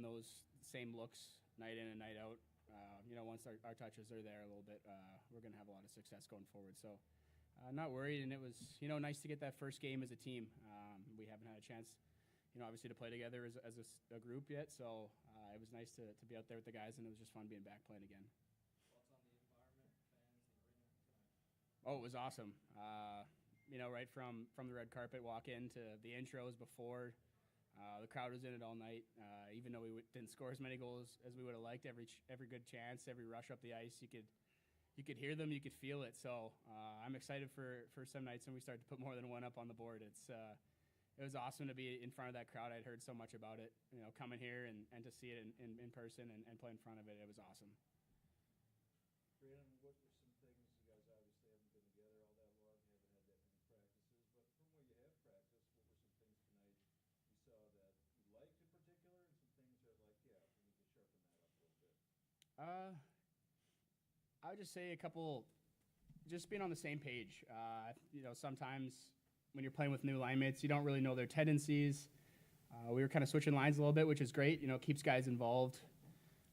those same looks night in and night out. Once our touches are there a little bit, we're going to have a lot of success going forward. So, not worried. And it was, nice to get that first game as a team. We haven't had a chance, obviously to play together as a group yet. So, it was nice to be out there with the guys, and it was just fun being back playing again. Thoughts on the environment, fans, the arena tonight? Oh, it was awesome. Right from the red carpet walk in to the intros before. The crowd was in it all night. Even though we didn't score as many goals as we would have liked, every good chance, every rush up the ice, you could hear them, you could feel it. So I'm excited for some nights when we start to put more than one up on the board. It was awesome to be in front of that crowd. I'd heard so much about it, coming here and to see it in person and play in front of it. It was awesome. Brandon, what were some things, you guys obviously haven't been together all that long, haven't had that many practices, but from where you have practiced, what were some things tonight you saw that you liked in particular, and some things that like, yeah, we need to sharpen that up a little bit? I would just say a couple, just being on the same page. Sometimes when you're playing with new line mates, you don't really know their tendencies. We were kind of switching lines a little bit, which is great. It keeps guys involved.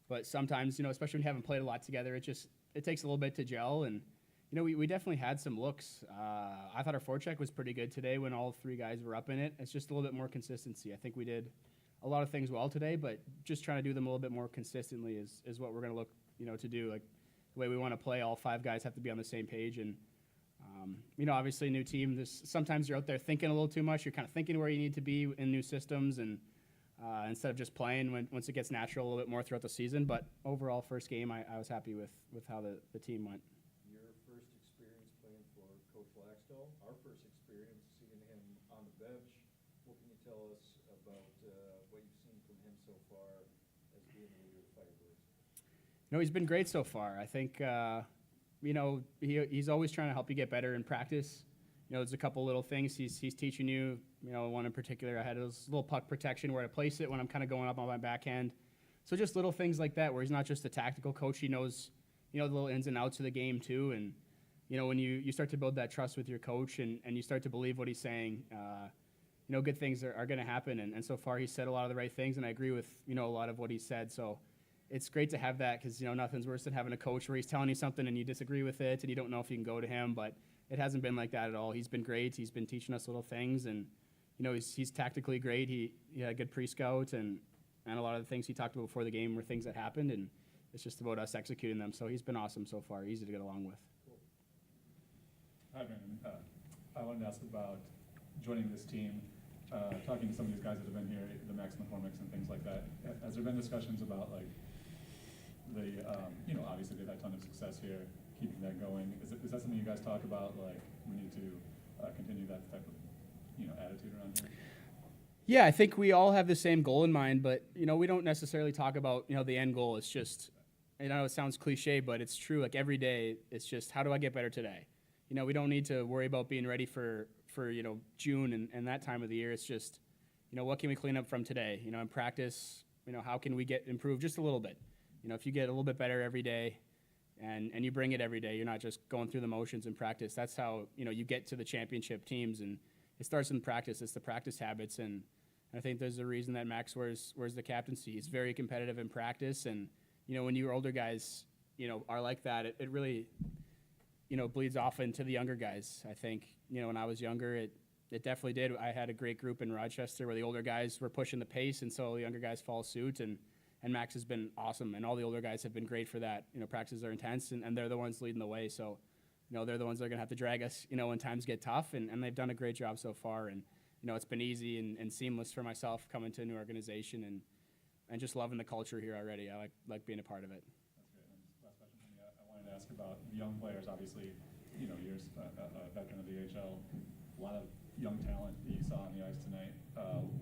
But sometimes, especially when you haven't played a lot together, it takes a little bit to gel. And, we definitely had some looks. I thought our forecheck was pretty good today when all three guys were up in it. It's just a little bit more consistency. I think we did a lot of things well today, but just trying to do them a little bit more consistently is what we're going to look, to do. Like the way we want to play, all five guys have to be on the same page. And, obviously a new team, sometimes you're out there thinking a little too much. You're kind of thinking where you need to be in new systems and instead of just playing once it gets natural a little bit more throughout the season. But overall, first game, I was happy with how the team went. Your first experience playing for Coach Laxdal, our first experience seeing him on the bench. What can you tell us about what you've seen from him so far as being the leader of the Firebirds? He's been great so far. I think, he's always trying to help you get better in practice. There's a couple little things he's teaching you. One in particular, I had this little puck protection where to place it when I'm kind of going up on my backhand. So just little things like that where he's not just a tactical coach. He knows, the little ins and outs of the game too. And, when you start to build that trust with your coach and you start to believe what he's saying, good things are going to happen. And so far he's said a lot of the right things, and I agree with, a lot of what he said. So it's great to have that because, nothing's worse than having a coach where he's telling you something and you disagree with it and you don't know if you can go to him. But it hasn't been like that at all. He's been great. He's been teaching us little things, and he's tactically great. He had a good pre-scout, and a lot of the things he talked about before the game were things that happened, and it's just about us executing them. So he's been awesome so far. Easy to get along with. Cool. Hi, Brandon. I wanted to ask about joining this team, talking to some of these guys that have been here, the Max McCormicks and things like that. Has there been discussions about obviously they've had a ton of success here, keeping that going? Is that something you guys talk about? Like we need to continue that type of attitude around here? Yeah, I think we all have the same goal in mind, but we don't necessarily talk about the end goal. It's just, I know it sounds cliche, but it's true. Like every day, it's just how do I get better today? We don't need to worry about being ready for June and that time of the year. It's just what can we clean up from today? In practice, how can we get improved just a little bit? If you get a little bit better every day, and you bring it every day, you're not just going through the motions in practice. That's how you get to the championship teams, and it starts in practice. It's the practice habits, and I think there's a reason that Max wears the captaincy. He's very competitive in practice, and when you older guys are like that, it really bleeds off into the younger guys. I think when I was younger, it definitely did. I had a great group in Rochester where the older guys were pushing the pace, and so the younger guys follow suit, and Max has been awesome, and all the older guys have been great for that. Practices are intense, and they're the ones leading the way. So, they're the ones that are going to have to drag us, when times get tough, and they've done a great job so far. And, it's been easy and seamless for myself coming to a new organization and just loving the culture here already. I like being a part of it. That's great. And just last question from me. I wanted to ask about the young players. Obviously, you're a veteran of the AHL. A lot of young talent that you saw on the ice tonight.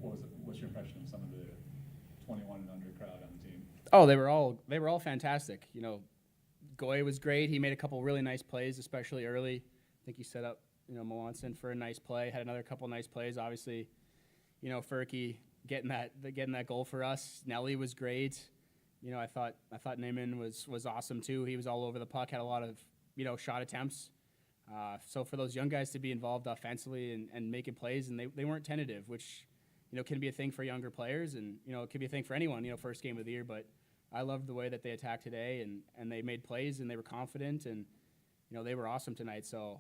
What's your impression of some of the 21 and under crowd on the team? Oh, they were all fantastic. Goy was great. He made a couple really nice plays, especially early. I think he set up, Melanson for a nice play. Had another couple nice plays. Obviously, Furky getting that goal for us. Nelly was great. I thought Neiman was awesome too. He was all over the puck. Had a lot of shot attempts. So for those young guys to be involved offensively and making plays, and they weren't tentative, which can be a thing for younger players, and it can be a thing for anyone. First game of the year, but I loved the way that they attacked today, and they made plays, and they were confident, and they were awesome tonight. So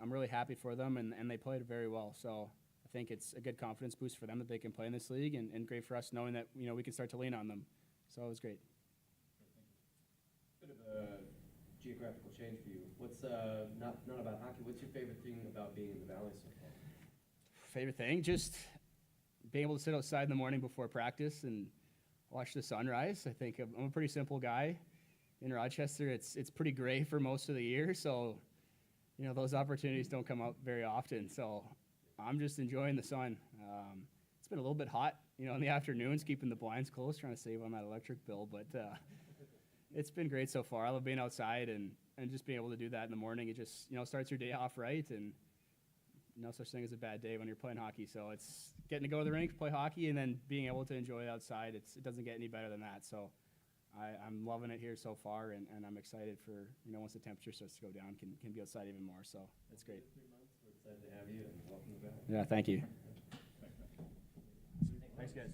I'm really happy for them, and they played very well. So I think it's a good confidence boost for them that they can play in this league, and great for us knowing that we can start to lean on them. So it was great. Bit of a geographical change for you. What's not about hockey? What's your favorite thing about being in the Valley so far? Favorite thing, just being able to sit outside in the morning before practice and watch the sunrise. I think I'm a pretty simple guy. In Rochester, it's pretty gray for most of the year, so those opportunities don't come up very often. So I'm just enjoying the sun. It's been a little bit hot, in the afternoons, keeping the blinds closed, trying to save on that electric bill. But it's been great so far. I love being outside and just being able to do that in the morning. It just starts your day off right, and no such thing as a bad day when you're playing hockey. So it's getting to go to the rink, play hockey, and then being able to enjoy it outside. It doesn't get any better than that. So I'm loving it here so far, and I'm excited for, once the temperature starts to go down, can be outside even more. So it's great. 3 months. We're excited to have you, and welcome to the Valley. Yeah, thank you. Thanks, guys.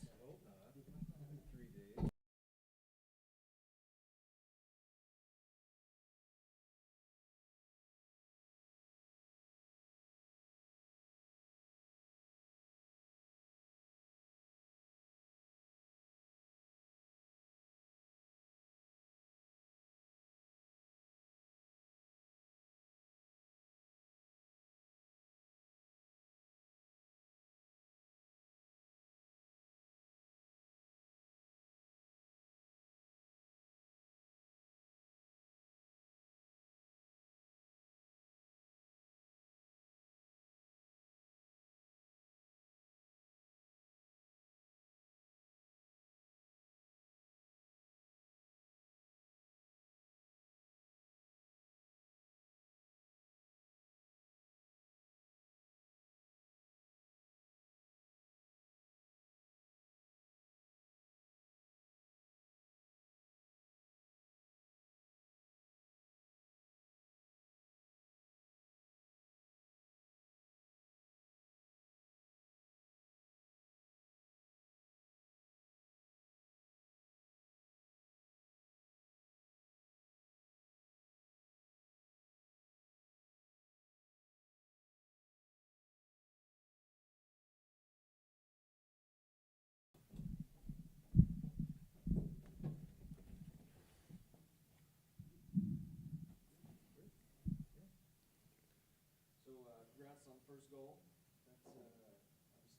So congrats on the first goal. That's obviously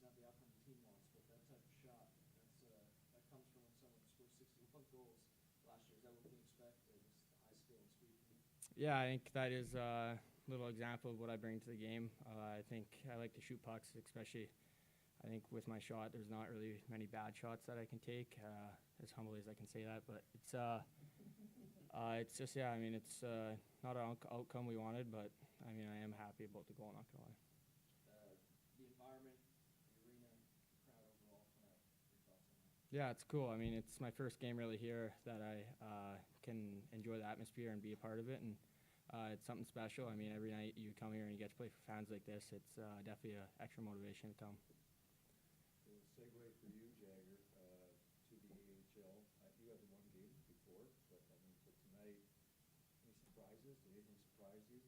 not the outcome the team wants, but that type of shot, that comes from when someone scores 61 goals last year. Is that what we can expect? Just the high skill and speed from you? Yeah, I think that is a little example of what I bring to the game. I think I like to shoot pucks, especially. I think with my shot, there's not really many bad shots that I can take. As humbly as I can say that, but it's just I mean, it's not an outcome we wanted, but I mean, I am happy about the goal. Not gonna lie. The environment, the arena, the crowd overall, your thoughts on that? Yeah, it's cool. I mean, it's my first game really here that I can enjoy the atmosphere and be a part of it, and it's something special. I mean, every night you come here and you get to play for fans like this, it's definitely an extra motivation to come. So segue for you, Jagger, to the AHL. You haven't won game before, but I mean, for tonight, any surprises? Did anything surprise you?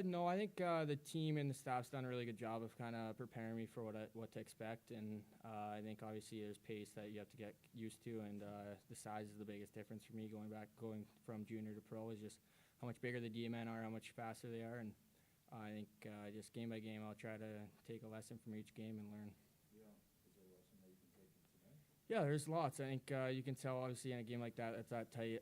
No, I think the team and the staff's done a really good job of kind of preparing me for what to expect, and I think obviously there's pace that you have to get used to, and the size is the biggest difference for me going from junior to pro is just how much bigger the D-men are, how much faster they are, and I think just game by game I'll try to take a lesson from each game and learn. Yeah. Is there a lesson that you can take from tonight? Yeah, there's lots. I think you can tell obviously in a game like that, it's that tight.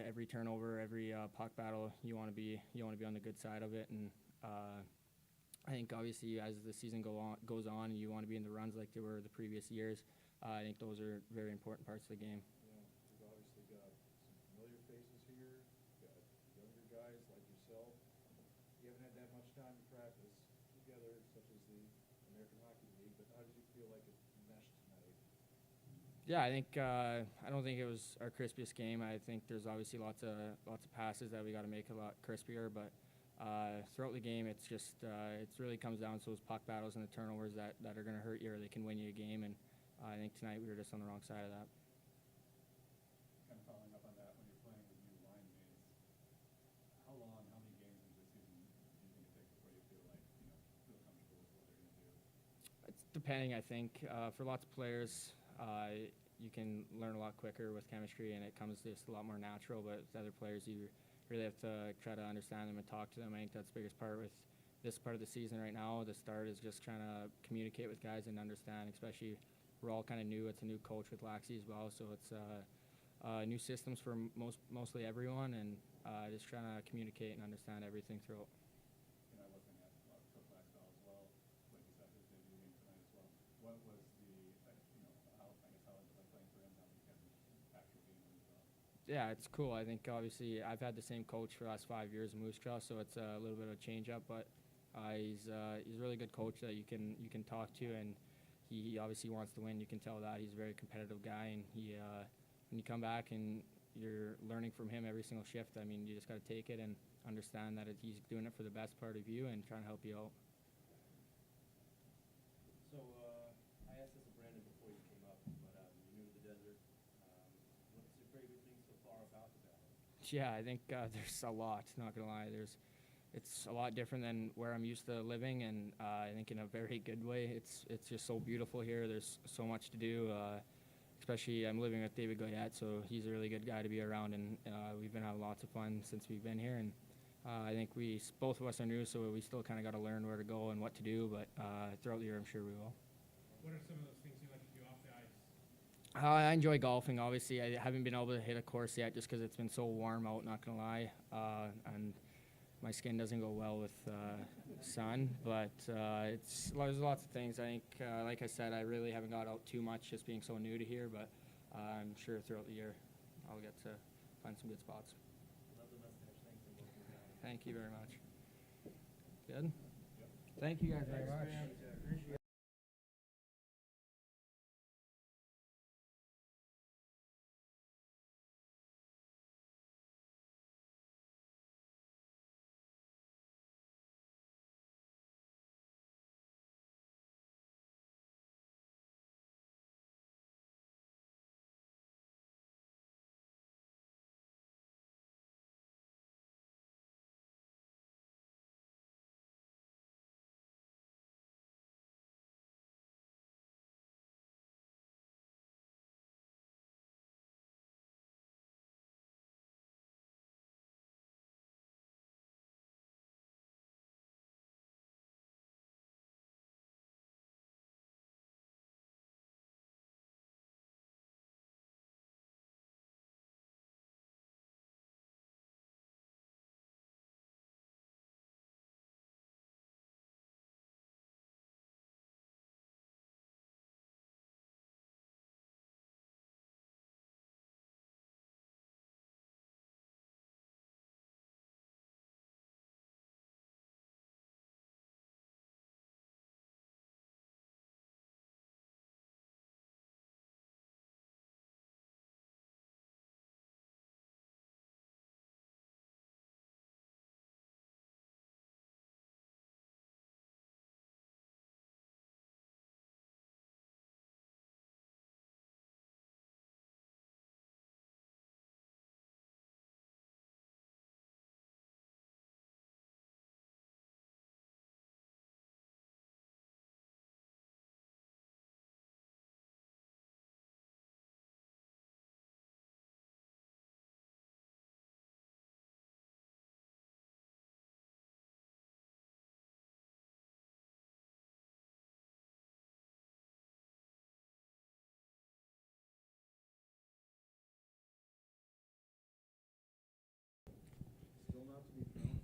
Every turnover, every puck battle, you want to be on the good side of it. And I think obviously as the season goes on, and you want to be in the runs like they were the previous years. I think those are very important parts of the game. Yeah, we've obviously got some familiar faces here, got younger guys like yourself. You haven't had that much time to practice together, such as the American Hockey League, but how did you feel like it meshed tonight? Yeah, I think I don't think it was our crispiest game. I think there's obviously lots of passes that we got to make a lot crispier, but throughout the game, it's just it really comes down to those puck battles and the turnovers that are going to hurt you or they can win you a game. And I think tonight we were just on the wrong side of that. Kind of following up on that, when you're playing with new line mates, how many games into the season do you think it takes before you feel like, feel comfortable with what they're going to do? It's depending, I think. For lots of players, you can learn a lot quicker with chemistry, and it comes just a lot more natural. But with other players, you really have to try to understand them and talk to them. I think that's the biggest part with this part of the season right now. The start is just trying to communicate with guys and understand, especially we're all kind of new. It's a new coach with Laxey as well, so it's new systems for mostly everyone, and just trying to communicate and understand everything throughout. I was looking at Coach Laxell as well, like you said, his debut game tonight as well. What was the, how was it like playing for him now that you guys are actual game as well? Yeah, it's cool. I think obviously I've had the same coach for the last 5 years in Moose Jaw, so it's a little bit of a change up. But he's a really good coach that you can talk to, and he obviously wants to win. You can tell that he's a very competitive guy, and he when you come back and you're learning from him every single shift, I mean, you just got to take it and understand that he's doing it for the best part of you and trying to help you out. So, I asked this of Brandon before you came up, but you're new to the desert. What's your favorite thing so far about the valley? Yeah, I think there's a lot. Not gonna lie, it's a lot different than where I'm used to living, and I think in a very good way. It's just so beautiful here. There's so much to do. Especially, I'm living with David Goyette, so he's a really good guy to be around, and we've been having lots of fun since we've been here. And I think both of us are new, so we still kind of got to learn where to go and what to do. But throughout the year, I'm sure we will. What are some of those things you like to do off the ice? I enjoy golfing. Obviously, I haven't been able to hit a course yet just because it's been so warm out. Not gonna lie, and my skin doesn't go well with sun. But there's lots of things. I think, like I said, I really haven't got out too much just being so new to here. But I'm sure throughout the year, I'll get to find some good spots. Love the mustache. Thanks for both of you guys. Thank you very much. Good. Thank you guys very much. Still not to be found.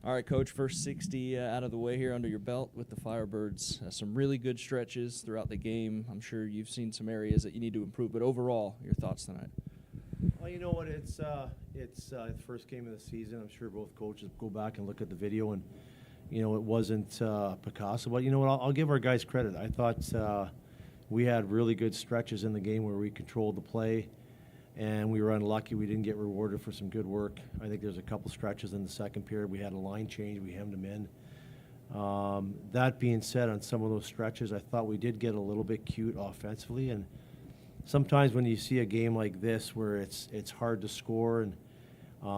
All right, Coach, first 60 out of the way here under your belt with the Firebirds. Some really good stretches throughout the game. I'm sure you've seen some areas that you need to improve, but overall, your thoughts tonight? Well, you know what? It's the first game of the season. I'm sure both coaches go back and look at the video, and You know, it wasn't Picasso, but you know what? I'll give our guys credit. I thought we had really good stretches in the game where we controlled the play, and we were unlucky we didn't get rewarded for some good work. I think there's a couple stretches in the second period. We had a line change. We hemmed them in. That being said, on some of those stretches, I thought we did get a little bit cute offensively, and sometimes when you see a game like this where it's hard to score and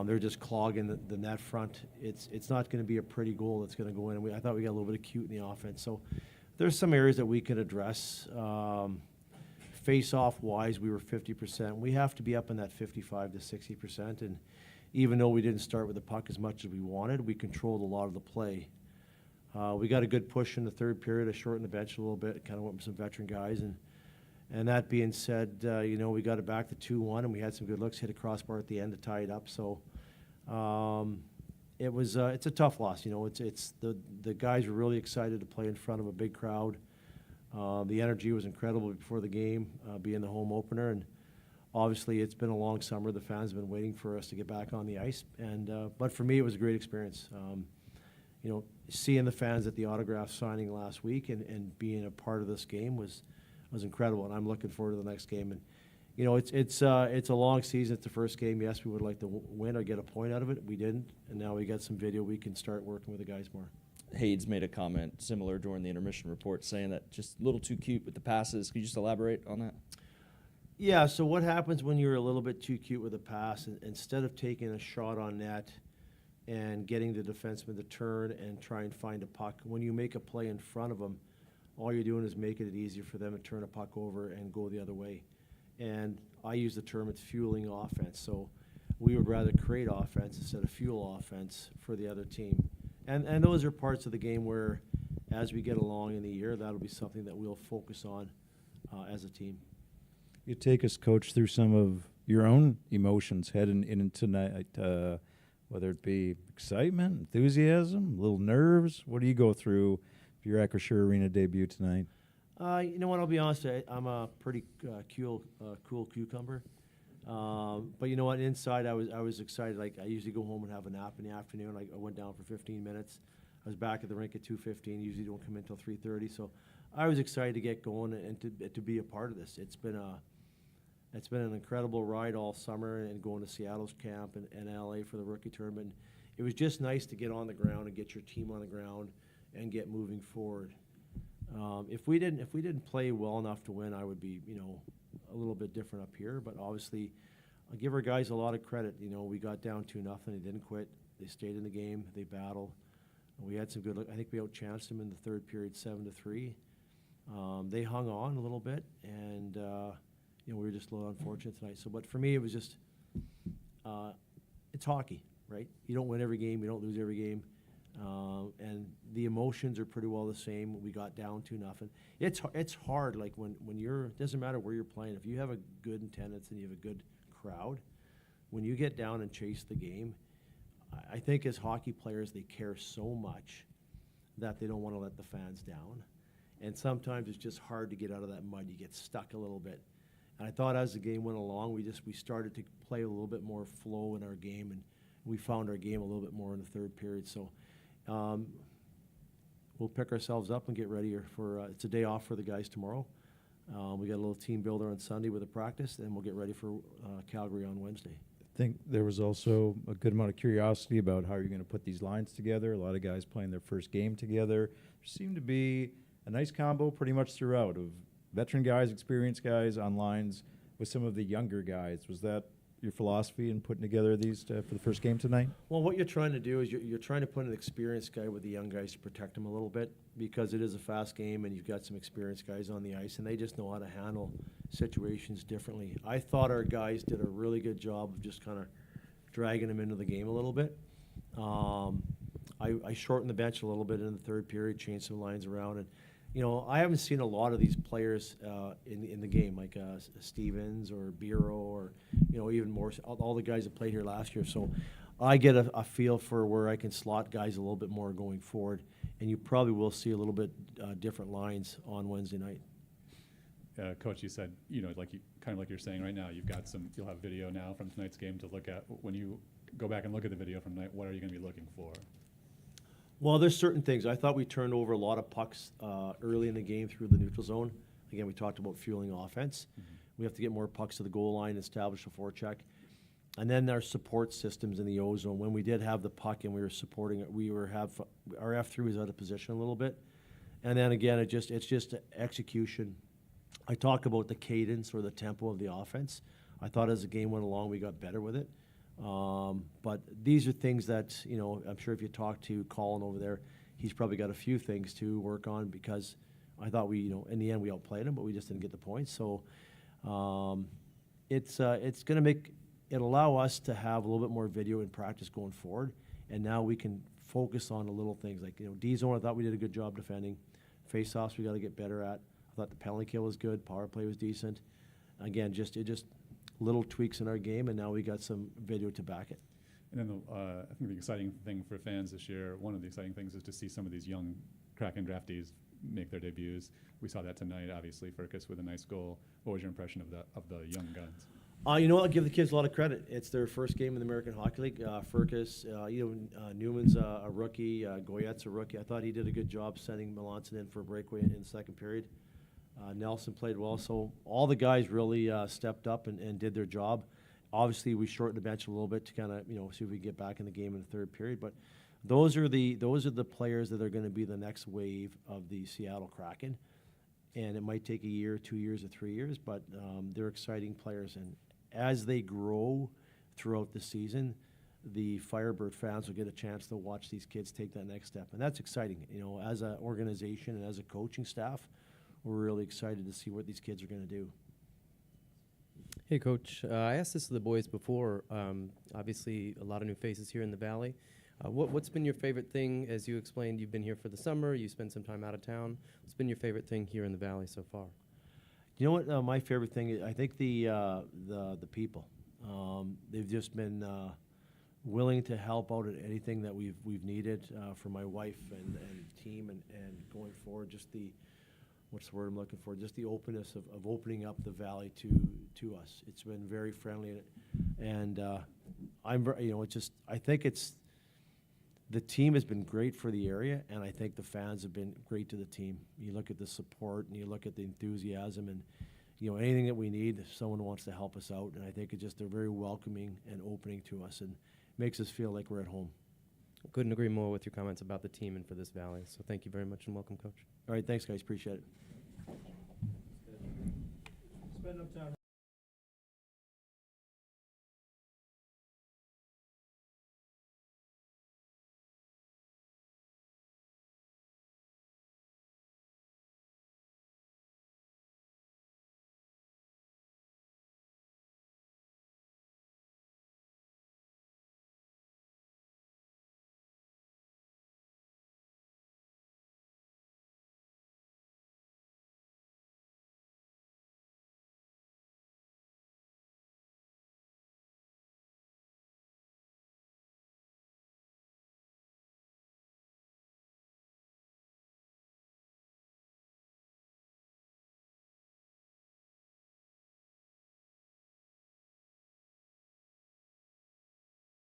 they're just clogging the net front, it's not going to be a pretty goal that's going to go in. And I thought we got a little bit of cute in the offense. So there's some areas that we can address. Face-off wise, we were 50%. We have to be up in that 55 to 60%. And even though we didn't start with the puck as much as we wanted, we controlled a lot of the play. We got a good push in the third period. I shortened the bench a little bit, kind of went with some veteran guys. And that being said, you know, we got it back to 2-1, and we had some good looks, hit a crossbar at the end to tie it up. So it's a tough loss. You know, it's the guys were really excited to play in front of a big crowd. The energy was incredible before the game, being the home opener, and obviously it's been a long summer. The fans have been waiting for us to get back on the ice, and but for me, it was a great experience. You know, seeing the fans at the autograph signing last week and being a part of this game was incredible, and I'm looking forward to the next game. And you know, it's a long season. It's the first game. Yes, we would like to win or get a point out of it. We didn't, and now we got some video. We can start working with the guys more. Hayes made a comment similar during the intermission report saying that just a little too cute with the passes. Could you just elaborate on that? Yeah, so what happens when you're a little bit too cute with a pass, and instead of taking a shot on net and getting the defenseman to turn and try and find a puck, when you make a play in front of them, all you're doing is making it easier for them to turn a puck over and go the other way. And I use the term, it's fueling offense. So we would rather create offense instead of fuel offense for the other team. And those are parts of the game where, as we get along in the year, that'll be something that we'll focus on as a team. You take us, Coach, through some of your own emotions heading into tonight, whether it be excitement, enthusiasm, little nerves. What do you go through for your Acrisure Arena debut tonight? You know what? I'll be honest. I'm a pretty cool cucumber. But you know what? Inside, I was excited. Like, I usually go home and have a nap in the afternoon. I went down for 15 minutes. I was back at the rink at 2:15. Usually don't come in until 3:30. So I was excited to get going and to be a part of this. It's been an incredible ride all summer, and going to Seattle's camp and LA for the rookie tournament. It was just nice to get on the ground and get your team on the ground and get moving forward. If we didn't play well enough to win, I would be, you know, a little bit different up here. But obviously, I give our guys a lot of credit. You know, we got down 2-0. They didn't quit. They stayed in the game. They battled. We had some good look. I think we outchanced them in the third period, 7-3. They hung on a little bit, and you know, we were just a little unfortunate tonight. So, but for me, it was just it's hockey, right? You don't win every game. You don't lose every game. And the emotions are pretty well the same. We got down 2-0. It's hard. Like when you're, it doesn't matter where you're playing. If you have a good attendance and you have a good crowd, when you get down and chase the game, I think as hockey players they care so much that they don't want to let the fans down. And sometimes it's just hard to get out of that mud. You get stuck a little bit. And I thought as the game went along, we started to play a little bit more flow in our game, and we found our game a little bit more in the third period. So. We'll pick ourselves up and get ready for it's a day off for the guys tomorrow. We got a little team builder on Sunday with a practice, and we'll get ready for Calgary on Wednesday. I think there was also a good amount of curiosity about how you're going to put these lines together. A lot of guys playing their first game together. There seemed to be a nice combo pretty much throughout of veteran guys, experienced guys on lines with some of the younger guys. Was that your philosophy in putting together these for the first game tonight? Well, what you're trying to do is you're trying to put an experienced guy with the young guys to protect them a little bit, because it is a fast game and you've got some experienced guys on the ice and they just know how to handle situations differently. I thought our guys did a really good job of just kind of dragging them into the game a little bit. I shortened the bench a little bit in the third period, changed some lines around, and you know, I haven't seen a lot of these players in the game, like Stevens or Bureau, or you know, even more all the guys that played here last year. So I get a feel for where I can slot guys a little bit more going forward, and you probably will see a little bit different lines on Wednesday night. Coach, you said, you know, like you kind of like you're saying right now, you'll have video now from tonight's game to look at. When you go back and look at the video from tonight, what are you going to be looking for? Well, there's certain things. I thought we turned over a lot of pucks early in the game through the neutral zone. Again, we talked about fueling offense. We have to get more pucks to the goal line, establish a forecheck. And then our support systems in the O-zone. When we did have the puck and we were supporting it, our F3 was out of position a little bit. And then again, it's just execution. I talk about the cadence or the tempo of the offense. I thought as the game went along, we got better with it. But these are things that, you know, I'm sure if you talk to Colin over there, he's probably got a few things to work on because I thought we, you know, in the end we outplayed him, but we just didn't get the points. So it's going to allow us to have a little bit more video in practice going forward. And now we can focus on the little things like, you know, D-zone, I thought we did a good job defending. Face-offs we got to get better at. I thought the penalty kill was good. Power play was decent. Again, just little tweaks in our game, and now we got some video to back it. And then I think the exciting thing for fans this year, one of the exciting things is to see some of these young Kraken draftees make their debuts. We saw that tonight, obviously, Furcus with a nice goal. What was your impression of the young guns? You know what? I'll give the kids a lot of credit. It's their first game in the American Hockey League. Furcus, Newman's a rookie. Goyette's a rookie. I thought he did a good job sending Melanson in for a breakaway in the second period. Nelson played well. So all the guys really stepped up and did their job. Obviously, we shortened the bench a little bit to kind of, you know, see if we get back in the game in the third period. But those are the players that are going to be the next wave of the Seattle Kraken. And it might take a year, 2 years, or 3 years, but they're exciting players. And as they grow throughout the season, the Firebird fans will get a chance to watch these kids take that next step. And that's exciting. You know, as an organization and as a coaching staff, we're really excited to see what these kids are going to do. Hey, Coach. I asked this to the boys before. Obviously, a lot of new faces here in the Valley. What's been your favorite thing? As you explained, you've been here for the summer. You spent some time out of town. What's been your favorite thing here in the Valley so far? You know what? My favorite thing is I think the people. They've just been willing to help out at anything that we've needed for my wife and team and going forward. Just the what's the word I'm looking for? Just the openness of opening up the Valley to us. It's been very friendly, and I think it's the team has been great for the area, and I think the fans have been great to the team. You look at the support, and you look at the enthusiasm, and you know anything that we need, if someone wants to help us out, and I think they're very welcoming and opening to us, and makes us feel like we're at home. Couldn't agree more with your comments about the team and for this Valley. So thank you very much and welcome, Coach. All right, thanks, guys. Appreciate it. Spend enough time